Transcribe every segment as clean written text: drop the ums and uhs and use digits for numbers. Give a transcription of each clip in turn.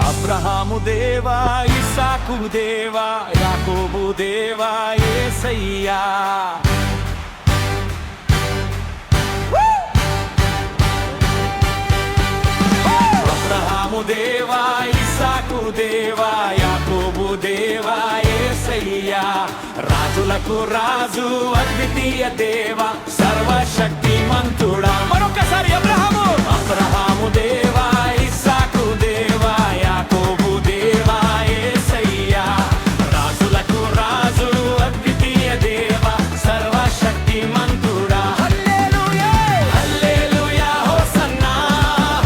అబ్రహాము దేవా, ఇస్సాకు దేవా, యాకోబు దేవా యేసయ్యా. అబ్రహాము దేవా, ఇస్సాకు దేవా, యాకోబు దేవా యేసయ్యా. రాజులకు రాజు, అద్వితీయ దేవా, సర్వశక్తిమంతుడా. మరొకసారి అబ్రహాము దేవా, ఇస్సాకు దేవా, యాకోబు దేవా యేసయ్యా. రాజులకు రాజు, అద్వితీయ దేవా, సర్వశక్తిమంతుడా. హల్లెలూయా హల్లెలూయా హోసన్నా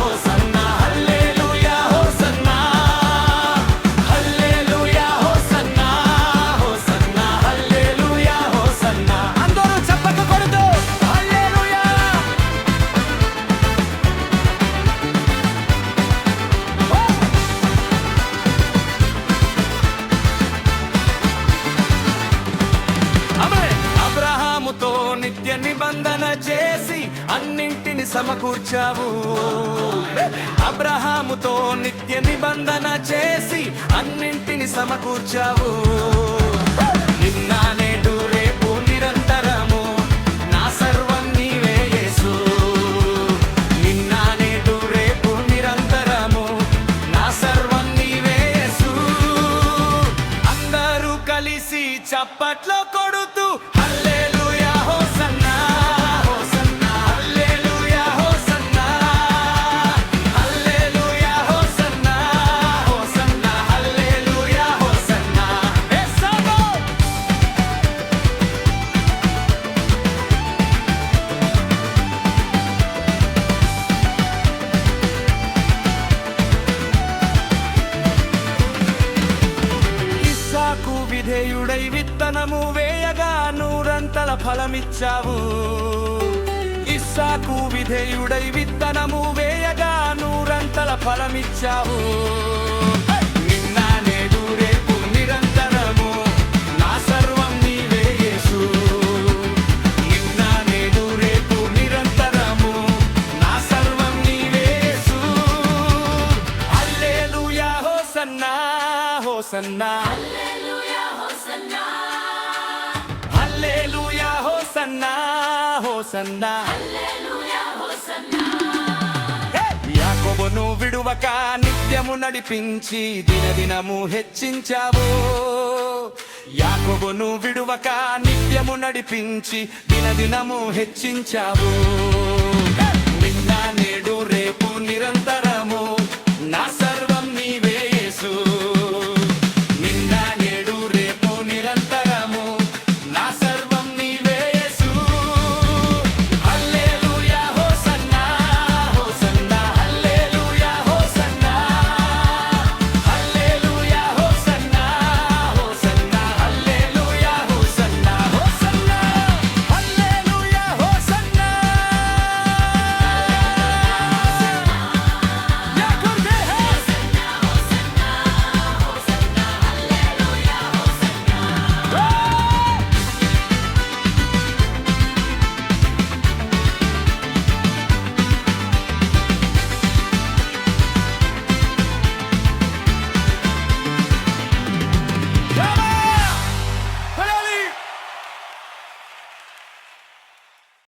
హోసన్నా. హల్లెలూయా హోసన్నా హల్లెలూయా హోసన్నా హోసన్నా. హల్లెలూయా హోసన్నా. అందరూ చప్పట్లు కొడుతూ హల్లెలూయా. అబ్రహాముతో నిత్య నిబంధన చేసి అన్నింటిని సమకూర్చావు. అబ్రహాముతో నిత్య నిబంధన చేసి అన్నింటిని సమకూర్చావు. నిన్న నేడు రేపు నిరంతరము నా సర్వం నీవే యేసు. నిన్న నేడు రేపు నిరంతరము నా సర్వం నీవే యేసు. అందరూ కలిసి చప్పట్లో కొడుతూ హల్లెలూయా హోసన్నా హోసన్నా. హల్లెలూయా హోసన్నా హల్లెలూయా హోసన్నా హోసన్నా. హల్లెలూయా హోసన్నా. యేసయ్యా. ఇస్సాకు విధేయుడై విత్తనము వేయగా నూరంతల ఫలమిచ్చావు. ఇస్సాకు విధేయుడై విత్తనము వేయగా నూరంతల ఫలమిచ్చావు. నిన్న నేడు రేపు నిరంతరము నా సర్వం నీవే యేసు. నిన్న నేడు రేపు నిరంతరము నా సర్వం నీవే యేసు. హల్లెలూయా హోసన్నా హోసన్నా. హల్లెలూయా హోసన్నా హోసన్నా. యాకోబును విడువక నిత్యము నడిపించి దినదినము హెచ్చించావు. యాకోబును విడువక నిత్యము నడిపించి దినదినము హెచ్చించావు. నిన్న నేడు రేపు నిరంతరము నా